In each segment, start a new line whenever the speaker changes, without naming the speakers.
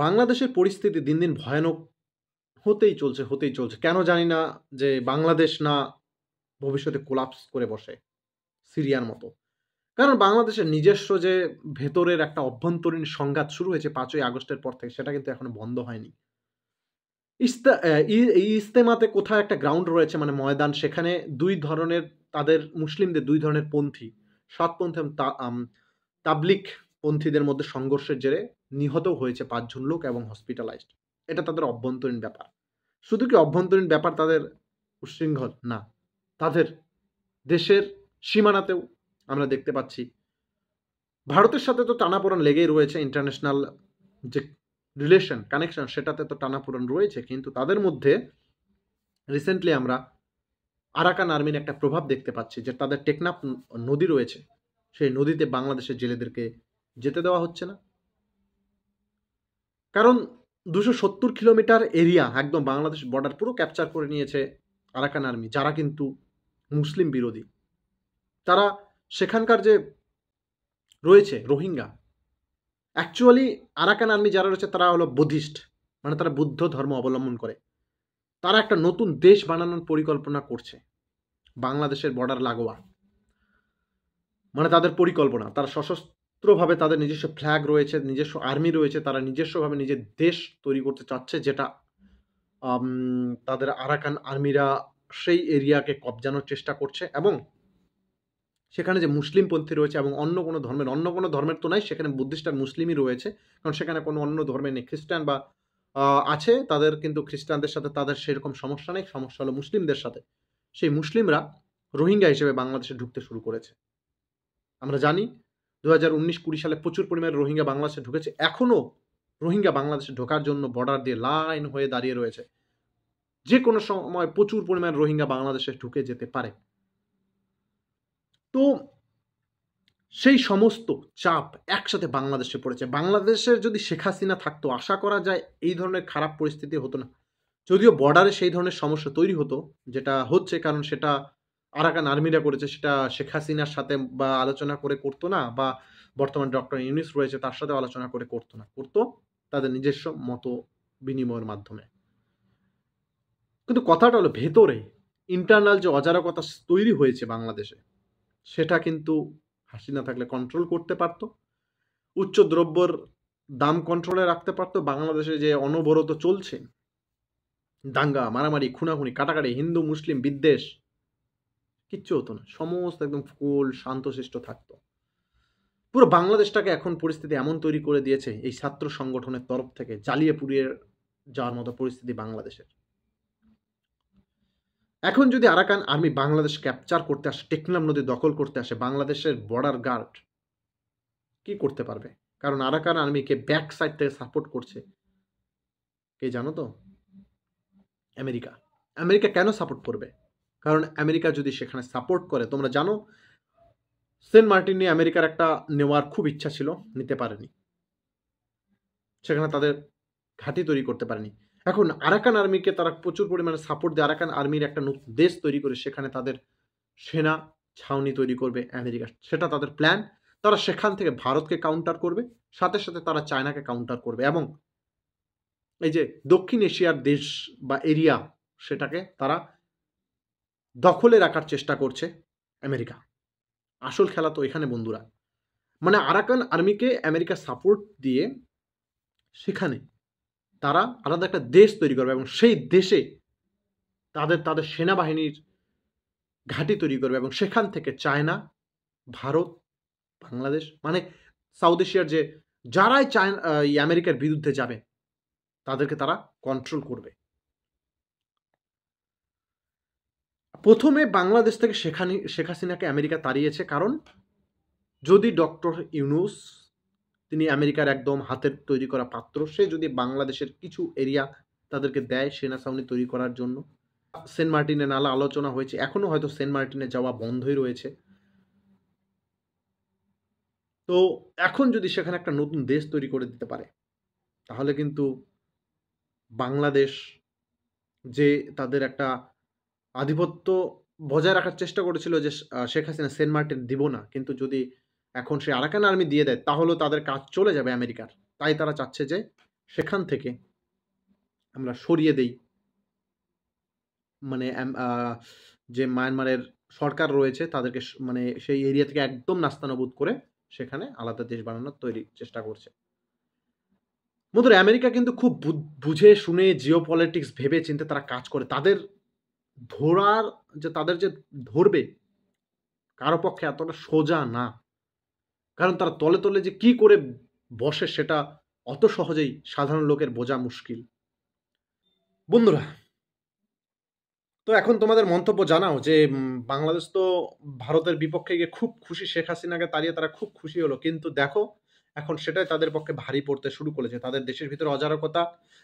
বাংলাদেশের পরিস্থিতি দিন, দিন ভয়ানক হতেই চলছে। কেন জানি না যে বাংলাদেশ না ভবিষ্যতে কোলাপস করে বসে সিরিয়ার মতো। কারণ বাংলাদেশের নিজস্ব যে ভেতরের একটা অভ্যন্তরীণ সংঘাত শুরু হয়েছে ৫ই আগস্টের পর থেকে সেটা কিন্তু এখনো বন্ধ হয়নি। ইস্তা অ্যা ই এই ইস্তেমাতে কোথাও একটা গ্রাউন্ড রয়েছে মানে ময়দান সেখানে ২ ধরনের তাদের মুসলিমদের ২ ধরনের পন্থী, সৎপন্থী এবং তাবলিগ পন্থীদের মধ্যে সংঘর্ষের জেরে নিহতও হয়েছে ৫ জন লোক এবং হসপিটালাইজড। এটা তাদের অভ্যন্তরীণ ব্যাপার। শুধু কি অভ্যন্তরীণ ব্যাপার তাদের উচ্ছৃঙ্খল? না। তাদের দেশের সীমানাতেও আমরা দেখতে পাচ্ছি। ভারতের সাথে তো টানাপোড়েন লেগেই রয়েছে ইন্টারন্যাশনাল যে রিলেশন, কানেকশন সেটাতে তো টানাপোড়েন রয়েছে। কিন্তু তাদের মধ্যে রিসেন্টলি আমরা আরাকান আর্মির একটা প্রভাব দেখতে পাচ্ছি যে তাদের টেকনাফ নদী রয়েছে। সেই নদীতে বাংলাদেশের জেলেদেরকে যেতে দেওয়া হচ্ছে না। কারণ ২৭০ কিলোমিটার এরিয়া একদম বাংলাদেশ বর্ডার পুরো ক্যাপচার করে নিয়েছে আরাকান আর্মি, যারা কিন্তু মুসলিম বিরোধী। তারা সেখানকার যে রয়েছে রোহিঙ্গা, অ্যাকচুয়ালি আরাকান আর্মি যারা রয়েছে তারা হলো বুদ্ধিস্ট, মানে তারা বুদ্ধ ধর্ম অবলম্বন করে। তারা একটা নতুন দেশ বানানোর পরিকল্পনা করছে বাংলাদেশের বর্ডার লাগোয়া। মানে তাদের পরিকল্পনা, তারা সশস্ত্রভাবে তাদের নিজস্ব ফ্ল্যাগ রয়েছে, নিজস্ব আর্মি রয়েছে, তারা নিজস্বভাবে নিজের দেশ তৈরি করতে চাচ্ছে, যেটা তাদের আরাকান আর্মিরা সেই এরিয়াকে কবজানোর চেষ্টা করছে। এবং সেখানে যে মুসলিমপন্থী রয়েছে এবং অন্য কোনো ধর্মের তো নাই, সেখানে বুদ্ধিস্ট আর মুসলিমই রয়েছে। কারণ সেখানে কোনো অন্য ধর্মের নেই। খ্রিস্টান বা আছে, তাদের কিন্তু খ্রিস্টানদের সাথে তাদের সেরকম সমস্যা নেই। সমস্যা হলো মুসলিমদের সাথে। সেই মুসলিমরা রোহিঙ্গা হিসেবে বাংলাদেশে ঢুকতে শুরু করেছে। আমরা জানি ২০১৯-২০ সালে প্রচুর পরিমাণে রোহিঙ্গা বাংলাদেশে ঢুকেছে। এখনো রোহিঙ্গা বাংলাদেশে ঢোকার জন্য বর্ডার দিয়ে লাইন হয়ে দাঁড়িয়ে রয়েছে। যে কোনো সময় প্রচুর পরিমাণে রোহিঙ্গা বাংলাদেশে ঢুকে যেতে পারে। তো সেই সমস্ত চাপ একসাথে বাংলাদেশে পড়েছে। বাংলাদেশের যদি শেখ হাসিনা থাকতো, আশা করা যায় এই ধরনের খারাপ পরিস্থিতি হতো না। যদিও বর্ডারে সেই ধরনের সমস্যা তৈরি হতো, যেটা হচ্ছে, কারণ সেটা আরাকান আর্মিরা করেছে, সেটা শেখ হাসিনার সাথে বা আলোচনা করে করতো না, বা বর্তমান ডক্টর ইউনূস রয়েছে তার সাথে আলোচনা করে করতো না। করতো তাদের নিজস্ব মত বিনিময়ের মাধ্যমে। কিন্তু কথাটা হলো ভেতরে ইন্টারনাল যে অরাজকতা তৈরি হয়েছে বাংলাদেশে, সেটা কিন্তু হাসিনা থাকলে কন্ট্রোল করতে পারত। উচ্চ দ্রব্যের দাম কন্ট্রোলে রাখতে পারত। বাংলাদেশে যে অনবরত চলছে দাঙ্গা, মারামারি, খুনাখুনি, কাটাকাটি, হিন্দু মুসলিম বিদ্বেষ, কিচ্ছু হতো না। সমস্ত একদম কুল শান্তশিষ্ট থাকতো। পুরো বাংলাদেশটাকে এখন পরিস্থিতি এমন তৈরি করে দিয়েছে এই ছাত্র সংগঠনের তরফ থেকে, জ্বালিয়ে পুড়িয়ে যাওয়ার মতো পরিস্থিতি বাংলাদেশের। এখন যদি আরাকান আর্মি বাংলাদেশ ক্যাপচার করতে আসে, টেকনাফ নদী দখল করতে আসে, বাংলাদেশের বর্ডার গার্ড কি করতে পারবে? কারণ আরাকান আর্মিকে ব্যাক সাইড থেকে সাপোর্ট করছে কে জানো তো? আমেরিকা। আমেরিকা কেন সাপোর্ট করবে? কারণ আমেরিকা যদি সেখানে সাপোর্ট করে, তোমরা জানো সেন্ট মার্টিন নিয়ে আমেরিকার একটা নেওয়ার খুব ইচ্ছা ছিল, নিতে পারেনি। সেখানে তাদের ঘাঁটি তৈরি করতে পারেনি। এখন আরাকান আর্মিকে তারা প্রচুর পরিমাণে সাপোর্ট দিয়ে আরাকান আর্মির একটা নতুন দেশ তৈরি করে সেখানে তাদের সেনা ছাউনি তৈরি করবে আমেরিকা। সেটা তাদের প্ল্যান। তারা সেখান থেকে ভারতকে কাউন্টার করবে, সাথে সাথে তারা চায়নাকে কাউন্টার করবে, এবং এই যে দক্ষিণ এশিয়ার দেশ বা এরিয়া, সেটাকে তারা দখলে রাখার চেষ্টা করছে আমেরিকা। আসল খেলা তো এখানে বন্ধুরা। মানে আরাকান আর্মিকে আমেরিকা সাপোর্ট দিয়ে সেখানে তারা আলাদা একটা দেশ তৈরি করবে, এবং সেই দেশে তাদের সেনাবাহিনীর ঘাঁটি তৈরি করবে, এবং সেখান থেকে চায়না, ভারত, বাংলাদেশ, মানে সাউথ এশিয়ার যে যারাই চায়না আমেরিকার বিরুদ্ধে যাবে তাদেরকে তারা কন্ট্রোল করবে। প্রথমে বাংলাদেশ থেকে শেখ হাসিনাকে আমেরিকা তাড়িয়েছে, কারণ যদি ডক্টর ইউনূস, তিনি আমেরিকার একদম হাতের তৈরি করা পাত্র, সে যদি বাংলাদেশের কিছু এরিয়া তাদেরকে দেয় সেনা ছাউনি তৈরি করার জন্য। সেন্ট মার্টিনে নানা আলোচনা হয়েছে, এখনো হয়তো সেন্ট মার্টিনে যাওয়া বন্ধই রয়েছে। তো এখন যদি সেখানে একটা নতুন দেশ তৈরি করে দিতে পারে, তাহলে কিন্তু বাংলাদেশ যে তাদের একটা আধিপত্য বজায় রাখার চেষ্টা করেছিল যে শেখ হাসিনা সেন্ট মার্টিন দিব না, কিন্তু যদি এখন সে আরাকান আর্মি দিয়ে দেয় তাহলেও তাদের কাজ চলে যাবে আমেরিকার। তাই তারা চাচ্ছে যে সেখান থেকে আমরা সরিয়ে দেই, মানে যে মায়ানমারের সরকার রয়েছে তাদেরকে মানে সেই এরিয়া থেকে একদম নাস্তানাবুদ করে সেখানে আলাদা দেশ বানানোর চেষ্টা করছে। বন্ধুরা, আমেরিকা কিন্তু খুব বুঝে শুনে জিও পলিটিক্স ভেবে চিন্তে তারা কাজ করে। তাদের ধরার তাদের যে ধরবে কারো পক্ষে এতটা সোজা না। কারণ তারা তলে তলে যে কি করে বসে সেটা অত সহজেই সাধারণ লোকের বোঝা মুশকিল। বন্ধুরা, তো এখন তোমাদের মন্তব্য জানাও যে বাংলাদেশ তো ভারতের বিপক্ষে গিয়ে খুব খুশি, শেখ হাসিনাকে তাড়িয়ে তারা খুব খুশি হলো, কিন্তু দেখো এখন সেটাই তাদের পক্ষে ভারী পড়তে শুরু করেছে। তাদের দেশের ভিতরে অরাজকতা,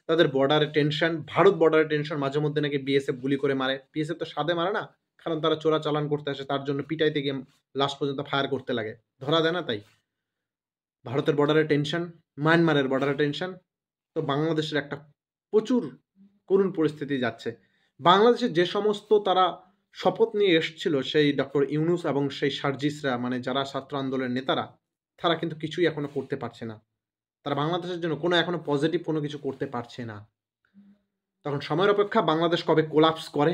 তাদের বর্ডারে টেনশন, ভারত বর্ডারে টেনশন, মাঝে মধ্যে নাকি বিএসএফ গুলি করে মারে। বিএসএফ তো সাদে মারে না, কারণ তারা চোরাচালান করতে আসে, তার জন্য পিটাইতে গিয়ে লাস্ট পর্যন্ত ফায়ার করতে লাগে, ধরা দেয় না। তাই ভারতের বর্ডারে টেনশন, মায়ানমারের বর্ডারে টেনশন, তো বাংলাদেশের একটা প্রচুর করুণ পরিস্থিতি যাচ্ছে। বাংলাদেশের যে সমস্ত তারা শপথ নিয়ে এসছিল, সেই ডক্টর ইউনূস এবং সেই সার্জিসরা, মানে যারা ছাত্র আন্দোলনের নেতারা, তারা কিন্তু কিছুই এখনো করতে পারছে না। তারা বাংলাদেশের জন্য কোনো এখনো পজিটিভ কোনো কিছু করতে পারছে না। তখন সময়ের অপেক্ষা, বাংলাদেশ কবে কোলাপস করে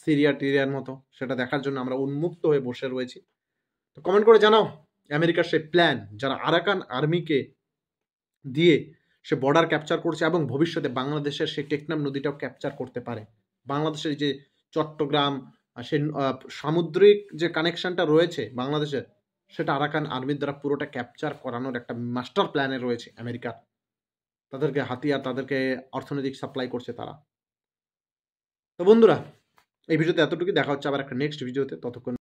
সিরিয়া টিরিয়ার মতো, সেটা দেখার জন্য আমরা উন্মুক্ত হয়ে বসে রয়েছি। তো কমেন্ট করে জানাও আমেরিকার সেই প্ল্যান, যারা আরাকান আর্মিকে দিয়ে সে বর্ডার ক্যাপচার করছে এবং ভবিষ্যতে বাংলাদেশের সেই টেকনাম নদীটাও ক্যাপচার করতে পারে। বাংলাদেশের যে চট্টগ্রাম, সে সামুদ্রিক যে কানেকশনটা রয়েছে বাংলাদেশের, সেটা আরাকান আর্মির দ্বারা পুরোটা ক্যাপচার করানোর একটা মাস্টার প্ল্যানে রয়েছে আমেরিকার। তাদেরকে হাতিয়ার, তাদেরকে অর্থনৈতিক সাপ্লাই করছে তারা। তো বন্ধুরা, এই ভিডিওতে এতটুকুই, দেখা হচ্ছে আবার একটা নেক্সট ভিডিওতে। ততক্ষণ